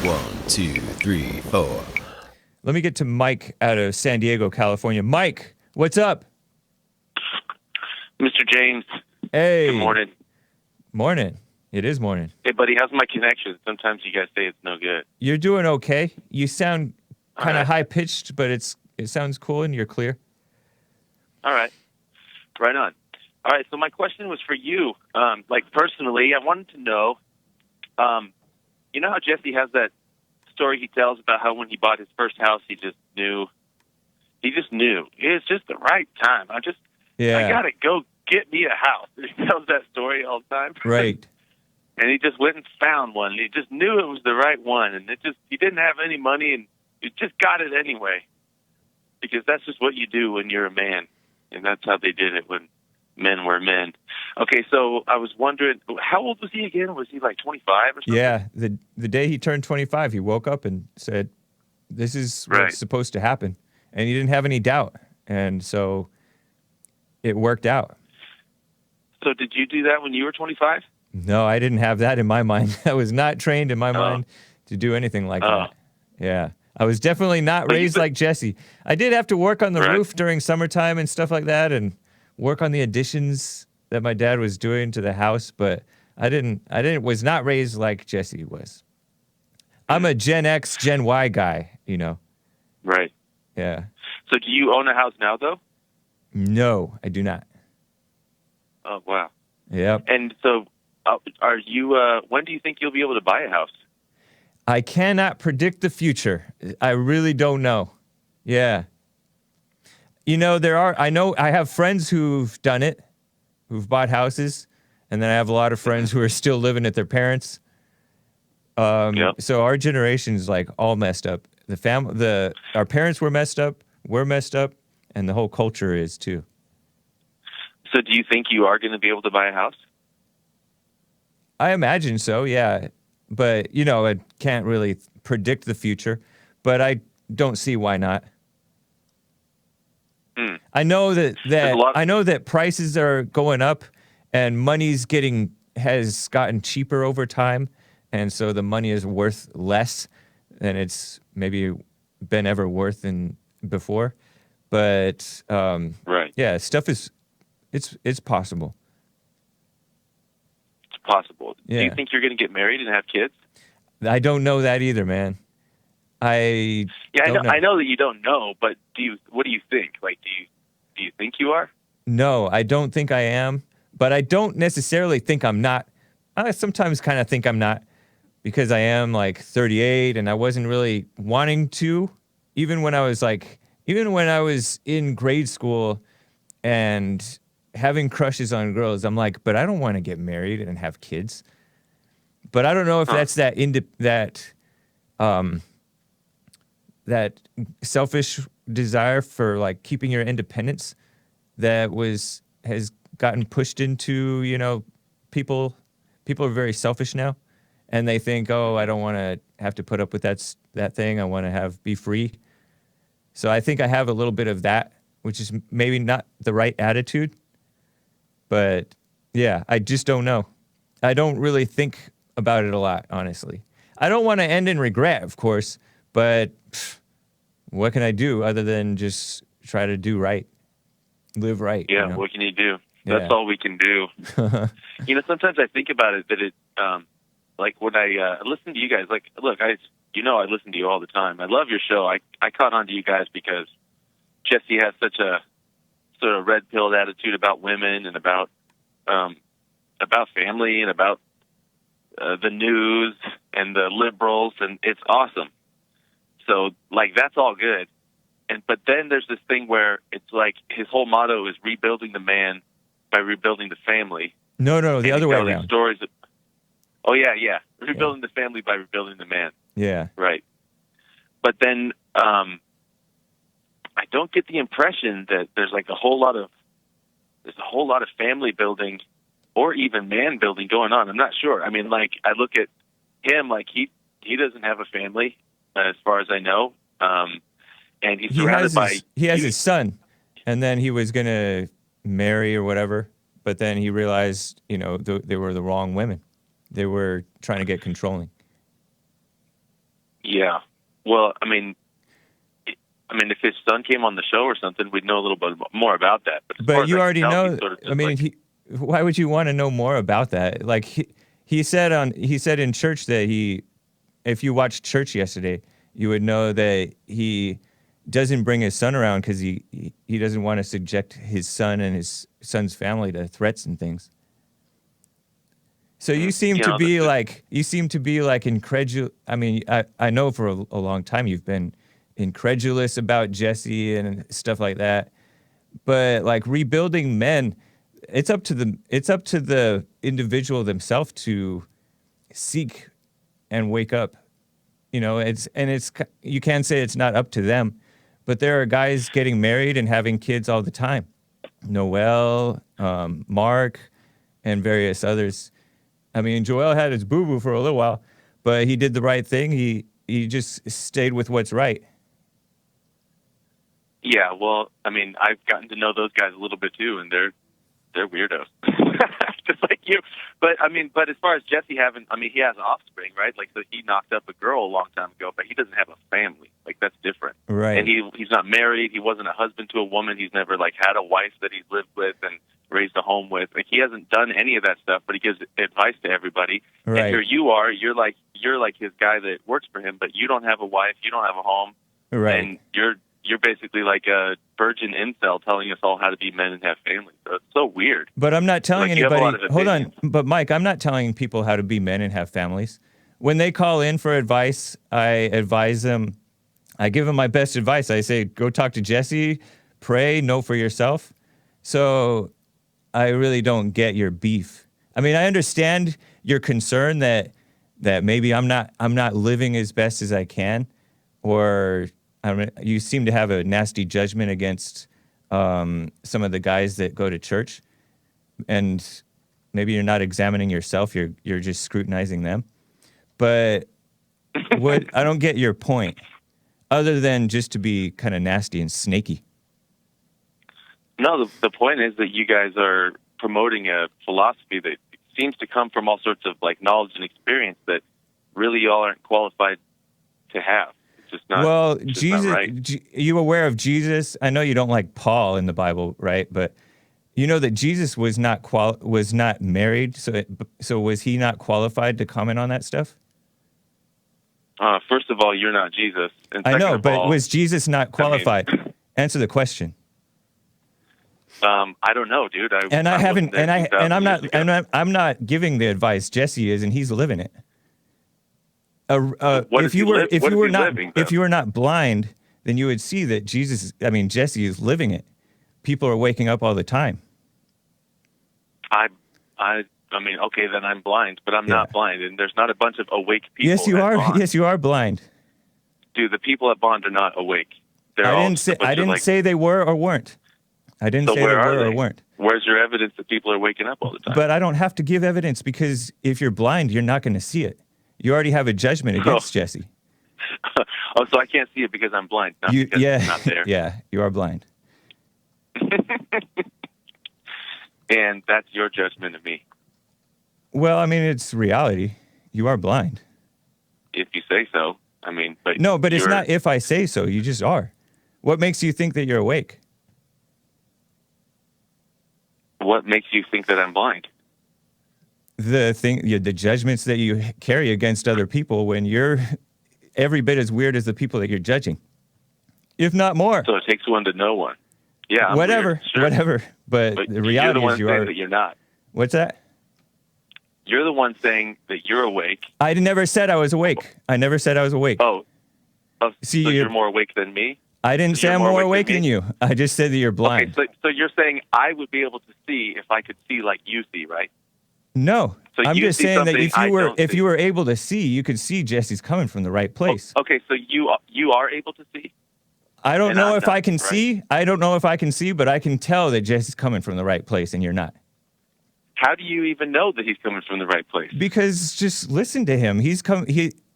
One, two, three, four. Let me get to Mike out of San Diego, California. Mike, what's up? Mr. James, Hey. good morning. Morning. It is morning. Hey, buddy, how's my connection? Sometimes you guys say it's no good. You're doing okay. You sound kind of All right. high-pitched, but it sounds cool and you're clear. All right. Right on. All right, so my question was for you. Personally, I wanted to know, you know how Jesse has that story he tells about how when he bought his first house, he just knew. It's just the right time. I got to go get me a house. He tells that story all the time. Right. And he just went and found one. He just knew it was the right one. And he didn't have any money, and he just got it anyway. Because that's just what you do when you're a man. And that's how they did it when men were men. Okay, so I was wondering, how old was he again? Was he like 25 or something? Yeah. The day he turned 25, he woke up and said, this is what's supposed to happen. And he didn't have any doubt. And so it worked out. So did you do that when you were 25? No, I didn't have that in my mind. I was not trained in my mind to do anything like that. Yeah. I was definitely not raised like Jesse. I did have to work on the roof during summertime and stuff like that and work on the additions that my dad was doing to the house, but was not raised like Jesse was. I'm a Gen X, Gen Y guy, you know. Right. Yeah. So do you own a house now, though? No, I do not. Oh, wow. Yep. And so are you, when do you think you'll be able to buy a house? I cannot predict the future. I really don't know. Yeah. You know, I have friends who've done it, who've bought houses, and then I have a lot of friends who are still living at their parents'. So our generation's like all messed up. Our parents were messed up, we're messed up, and the whole culture is too. So do you think you are going to be able to buy a house? I imagine so, yeah. But, you know, I can't really predict the future, but I don't see why not. I know that prices are going up and has gotten cheaper over time, and so the money is worth less than it's maybe been ever worth before. But yeah, stuff it's possible. It's possible. Yeah. Do you think you're going to get married and have kids? I don't know that either, man. I know that you don't know, but what do you think? Like, do you think you are? No, I don't think I am, but I don't necessarily think I'm not. I sometimes kind of think I'm not because I am like 38 and I wasn't really wanting to, even when I was in grade school and having crushes on girls, I'm like, but I don't want to get married and have kids. But I don't know if that's that selfish desire for like keeping your independence that has gotten pushed into, you know, people are very selfish now, and they think, oh, I don't want to have to put up with that thing. I want to be free. So I think I have a little bit of that, which is maybe not the right attitude. But yeah, I just don't know. I don't really think about it a lot, honestly. I don't want to end in regret, of course, but what can I do other than just try to do right, live right? Yeah, you know? What can you do? That's all we can do. You know, sometimes I think about it that like when I listen to you guys, like, look, I listen to you all the time. I love your show. I caught on to you guys because Jesse has such a sort of red-pilled attitude about women and about family and about the news and the liberals, and it's awesome. So, like, that's all good. But then there's this thing where it's like his whole motto is rebuilding the man by rebuilding the family. No, the other way around. Stories rebuilding the family by rebuilding the man. Yeah. Right. But then I don't get the impression that there's a whole lot of family building or even man building going on. I'm not sure. I mean, like, I look at him, like, he doesn't have a family as far as I know. And he's surrounded he has his son, and then he was going to marry or whatever, but then he realized, you know, they were the wrong women. They were trying to get controlling. Yeah. Well, I mean, if his son came on the show or something, we'd know a little bit more about that. But, as far But as you I can already tell, know. he's sort of just I mean, like, why would you want to know more about that? Like he said in church that if you watched church yesterday, you would know that he doesn't bring his son around because he doesn't want to subject his son and his son's family to threats and things. So you seem to be like incredulous. I mean, I know for a long time you've been incredulous about Jesse and stuff like that. But like rebuilding men, it's up to the individual themselves to seek and wake up. You know, you can say it's not up to them, but there are guys getting married and having kids all the time. Noel, Mark, and various others. I mean, Joel had his boo-boo for a little while, but he did the right thing. He just stayed with what's right. yeah. Well, I mean, I've gotten to know those guys a little bit too, and they're weirdos, just like you. But as far as Jesse he has offspring, right? Like, so he knocked up a girl a long time ago, but he doesn't have a family. Like, that's different. Right. And he's not married. He wasn't a husband to a woman. He's never like had a wife that he's lived with and raised a home with. Like, he hasn't done any of that stuff, but he gives advice to everybody. Right. And here you are. You're like his guy that works for him, but you don't have a wife. You don't have a home. Right. And you're basically like a virgin incel telling us all how to be men and have families. So it's so weird. But I'm not telling Like, you have a lot anybody. of Hold on, opinions. but Mike, I'm not telling people how to be men and have families. When they call in for advice, I advise them. I give them my best advice. I say, go talk to Jesse, pray, know for yourself. So I really don't get your beef. I mean, I understand your concern that maybe I'm not living as best as I can, or you seem to have a nasty judgment against some of the guys that go to church, and maybe you're not examining yourself. You're just scrutinizing them. But I don't get your point, other than just to be kind of nasty and snaky. No, the point is that you guys are promoting a philosophy that seems to come from all sorts of like knowledge and experience that really y'all aren't qualified to have. It's just not. Well, it's just Jesus, not right. you aware of Jesus? I know you don't like Paul in the Bible, right? But you know that Jesus was not married, so was he not qualified to comment on that stuff? First of all, you're not Jesus. And I second know, of but all, was Jesus not qualified? Answer the question. I don't know, dude. And I haven't, wasn't there 2,000 years ago. I'm not giving the advice. Jesse is, and he's living it. What is he living, if you were not blind, then you would see that Jesse is living it. People are waking up all the time. I mean, okay, then I'm blind, but I'm not blind, and there's not a bunch of awake people. Yes, you are. Bond. Yes, you are blind. Dude, the people at Bond are not awake. I didn't say they were or weren't. I didn't say they were or weren't. Where's your evidence that people are waking up all the time? But I don't have to give evidence, because if you're blind, you're not going to see it. You already have a judgment against Jesse. Oh, so I can't see it because I'm blind, not because it's not there. Yeah, you are blind. And that's your judgment of me. Well, I mean, it's reality. You are blind. If you say so. I mean, but no, but it's not if I say so. You just are. What makes you think that you're awake? What makes you think that I'm blind? The judgments that you carry against other people when you're every bit as weird as the people that you're judging, if not more. So it takes one to know one. Yeah, I'm whatever, weird, sure. whatever. But the reality is, you are. That you're not. What's that? You're the one saying that you're awake. I never said I was awake. I never said I was awake. Oh, see, so you're more awake than me? I didn't say I'm more awake than you. I just said that you're blind. Okay, so you're saying I would be able to see if I could see like you see, right? No, so I'm just saying that if you were able to see, you could see Jesse's coming from the right place. Oh, okay, so you are able to see? I don't know if I can see. I don't know if I can see, but I can tell that Jesse's coming from the right place, and you're not. How do you even know that he's coming from the right place? Because just listen to him.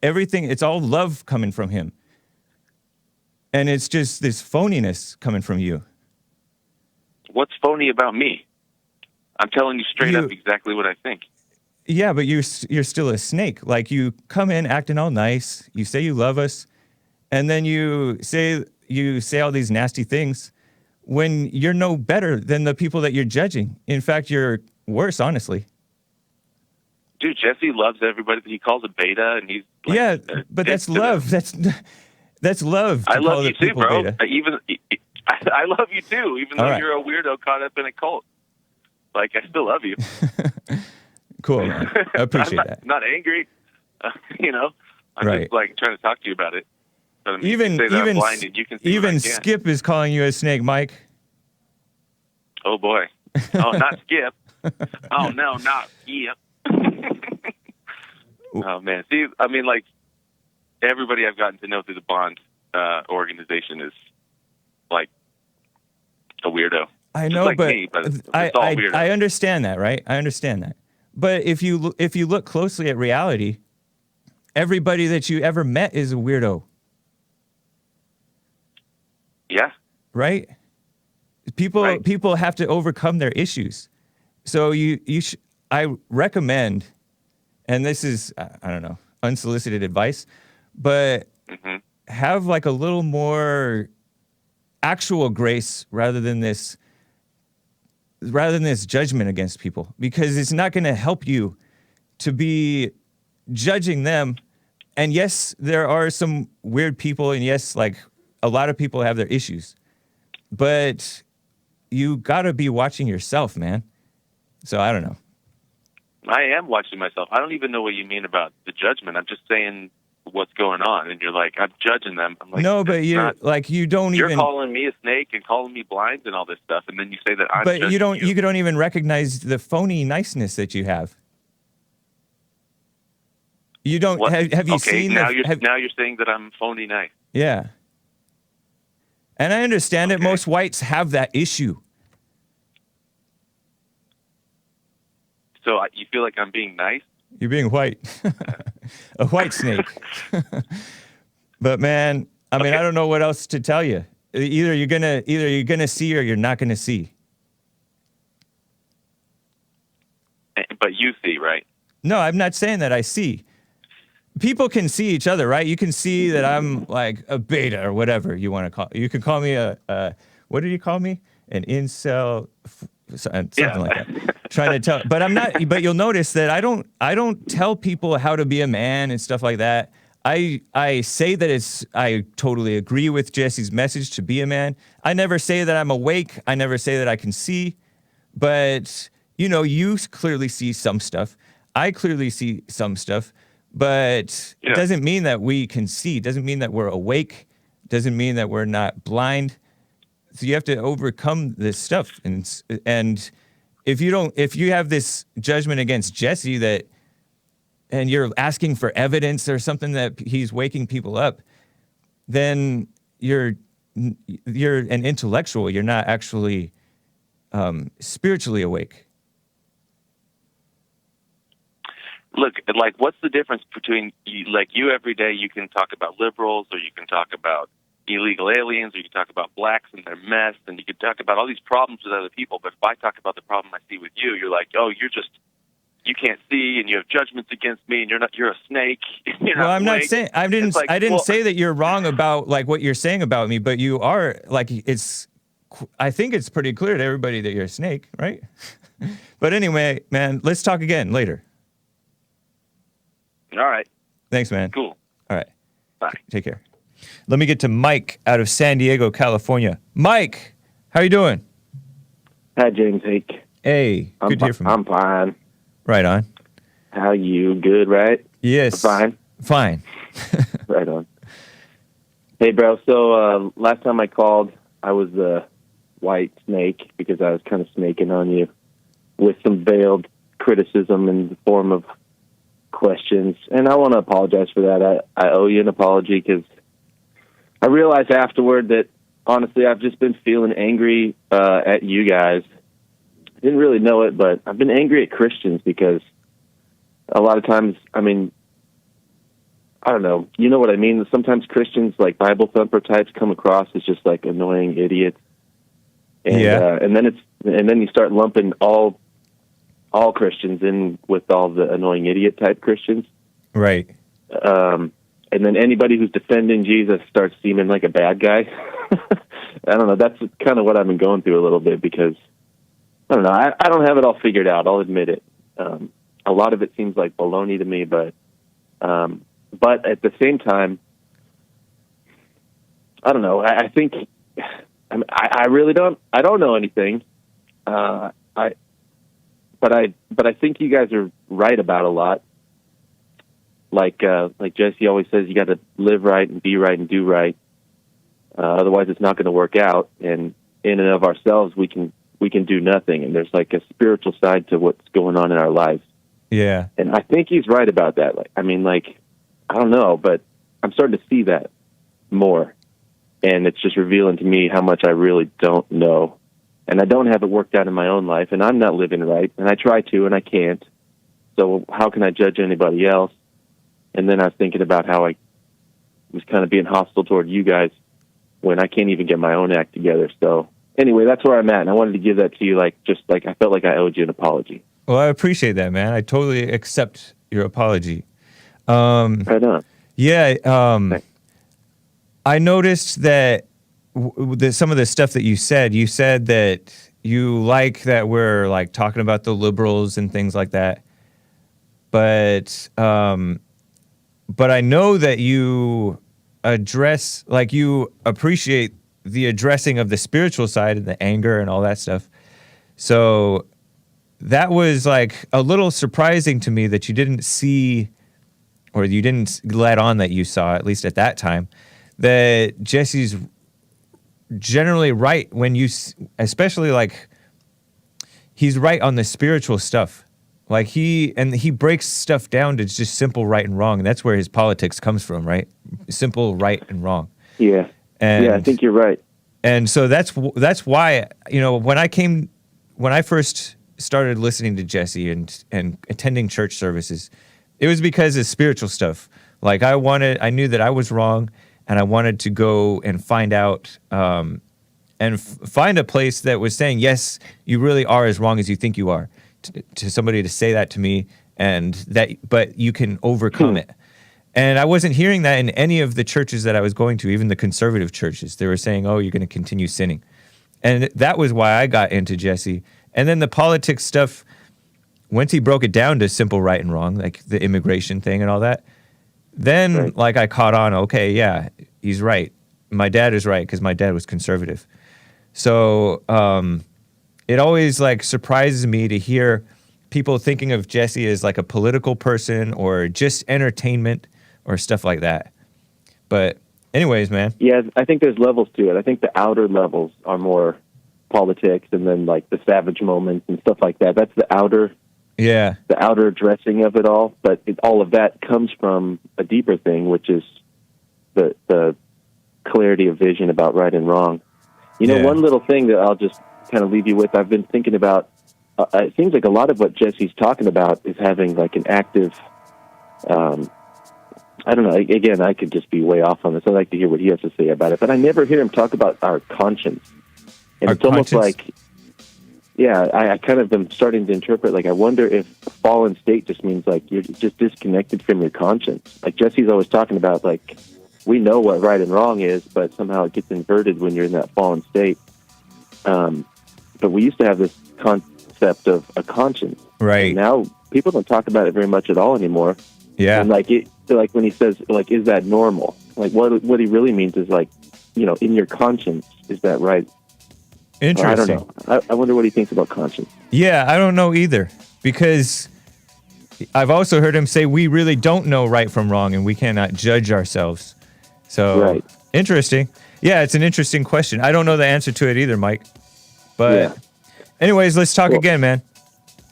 Everything. It's all love coming from him, and it's just this phoniness coming from you. What's phony about me? I'm telling you straight up exactly what I think. Yeah, but you're still a snake. Like, you come in acting all nice. You say you love us, and then you say all these nasty things when you're no better than the people that you're judging. In fact, you're worse, honestly. Dude, Jesse loves everybody. He calls a beta, and he's like, Yeah, but that's love. That's love. I To love call you the too, people bro. beta. I love you too, even All though right. you're a weirdo caught up in a cult. Like, I still love you. Cool, man. I appreciate I'm that. not angry. You know, I'm Right. just like trying to talk to you about it. But, I mean, Even you say that I'm even blinded. You can see what I even can't. Skip is calling you a snake, Mike. Oh boy. Oh, not Skip. Oh no, not Skip. Oh man. See, I mean, like, everybody I've gotten to know through the Bond organization is like a weirdo. I Just know, like but me, but it's all I weirdo. I understand that, right? I understand that. But if you look closely at reality, everybody that you ever met is a weirdo, Yeah. right? People Right. people have to overcome their issues. So I recommend, and this is, I don't know, unsolicited advice, but Hmm. have like a little more actual grace rather than this judgment against people, because it's not going to help you to be judging them. And yes, there are some weird people, and yes, like, a lot of people have their issues, but you got to be watching yourself, man. So I don't know. I am watching myself. I don't even know what you mean about the judgment. I'm just saying what's going on, and you're like, I'm judging them. I'm like, No, but you're you don't You're even. calling me a snake and calling me blind and all this stuff, and then you say that I'm But you judging don't. You don't even recognize the phony niceness that you have. You don't. What? Have you Okay, seen now the? you're saying that I'm phony nice. Yeah. And I understand that Okay. most whites have that issue. So you feel like I'm being nice? You're being white, a white snake. But man, I mean, Okay. I don't know what else to tell you. Either you're gonna see or you're not gonna see. But you see, right? No, I'm not saying that I see. People can see each other, right? You can see that I'm like a beta or whatever you want to call. You can call me a what did you call me? An incel, something like that. Trying to tell, but I'm not. But you'll notice that I don't tell people how to be a man and stuff like that. I say that I totally agree with Jesse's message to be a man. I never say that I'm awake. I never say that I can see. But you clearly see some stuff. I clearly see some stuff. But it doesn't mean that we can see. It doesn't mean that we're awake. It doesn't mean that we're not blind. So you have to overcome this stuff. And if you have this judgment against Jesse and you're asking for evidence or something that he's waking people up, then you're an intellectual. You're not actually spiritually awake. Look, like, what's the difference between you every day you can talk about liberals, or you can talk about illegal aliens, or you can talk about blacks and their mess, and you can talk about all these problems with other people. But if I talk about the problem I see with you, you're like, oh, you can't see, and you have judgments against me, and you're a snake. Well, I'm not saying I didn't say that you're wrong about like what you're saying about me, but you are like I think it's pretty clear to everybody that you're a snake, right? But anyway, man, let's talk again later. All right. Thanks, man. Cool. All right. Bye. Take care. Let me get to Mike out of San Diego, California. Mike, how you doing? Hi, James Hake. Hey, good to hear from you. I'm fine. Right on. How you? Good, right? Yes. Fine. Fine. Right on. Hey, bro. So last time I called, I was the white snake because I was kind of snaking on you with some veiled criticism in the form of questions, and I want to apologize for that. I owe you an apology because I realized afterward that honestly I've just been feeling angry at you guys. I didn't really know it, but I've been angry at Christians because a lot of times, I mean, I don't know, you know what I mean? Sometimes Christians, like Bible thumper types, come across as just like annoying idiots, and Yeah. and then you start lumping all all Christians in with all the annoying idiot type Christians. Right. And then anybody who's defending Jesus starts seeming like a bad guy. I don't know. That's kind of what I've been going through a little bit because, I don't know, I don't have it all figured out. I'll admit it. A lot of it seems like baloney to me, but at the same time, I don't know. I think, I really don't know anything. But I think you guys are right about a lot. Like Jesse always says, you got to live right and be right and do right. Otherwise, it's not going to work out. And in and of ourselves, we can do nothing. And there's like a spiritual side to what's going on in our lives. Yeah. And I think he's right about that. I don't know, but I'm starting to see that more. And it's just revealing to me how much I really don't know. And I don't have it worked out in my own life, and I'm not living right. And I try to, and I can't. So how can I judge anybody else? And then I was thinking about how I was kind of being hostile toward you guys when I can't even get my own act together. So anyway, that's where I'm at, and I wanted to give that to you, I felt like I owed you an apology. Well, I appreciate that, man. I totally accept your apology. Right on. Yeah, I noticed that some of the stuff that you said that you like that we're like talking about the liberals and things like that. But I know that you you appreciate the addressing of the spiritual side and the anger and all that stuff. So that was like a little surprising to me that you didn't see, or you didn't let on that you saw, at least at that time, that Jesse's generally right when especially like he's right on the spiritual stuff. Like he breaks stuff down to just simple right and wrong, and that's where his politics comes from, right? Simple right and wrong. Yeah. And, I think you're right. And so that's why, when I first started listening to Jesse and attending church services, it was because of spiritual stuff. Like I knew that I was wrong, and I wanted to go and find out and find a place that was saying, yes, you really are as wrong as you think you are. To somebody to say that to me, but you can overcome it. And I wasn't hearing that in any of the churches that I was going to, even the conservative churches. They were saying, oh, you're going to continue sinning. And that was why I got into Jesse. And then the politics stuff, once he broke it down to simple right and wrong, like the immigration thing and all that, then like I caught on, okay, yeah, he's right. My dad is right because my dad was conservative. So it always like surprises me to hear people thinking of Jesse as like a political person or just entertainment or stuff like that. But anyways, man. Yeah, I think there's levels to it. I think the outer levels are more politics, and then like the savage moments and stuff like that. That's the outer addressing of it all. But all of that comes from a deeper thing, which is the clarity of vision about right and wrong. One little thing that I'll just kind of leave you with, I've been thinking about, it seems like a lot of what Jesse's talking about is having like an active, I don't know, again, I could just be way off on this. I'd like to hear what he has to say about it, but I never hear him talk about our conscience. And it's almost like, I kind of am starting to interpret, like, I wonder if fallen state just means like you're just disconnected from your conscience. Like Jesse's always talking about, like, we know what right and wrong is, but somehow it gets inverted when you're in that fallen state. But we used to have this concept of a conscience. Right. And now people don't talk about it very much at all anymore. Yeah. And like when he says, like, is that normal? Like what he really means is like, in your conscience, is that right? Interesting. I don't know. I wonder what he thinks about conscience. Yeah, I don't know either, because I've also heard him say we really don't know right from wrong and we cannot judge ourselves. So interesting. Yeah, it's an interesting question. I don't know the answer to it either, Mike. But anyways, let's talk again, man.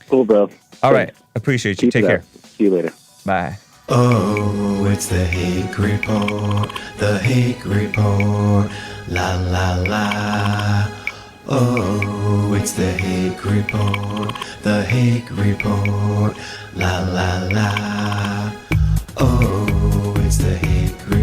Cool, bro. All right. Appreciate you. Take care. See you later. Bye. Oh, it's the Hake Report, the Hake Report, la la la. Oh, it's the Hake Report, the Hake Report, la la la. Oh, it's the Hake Report.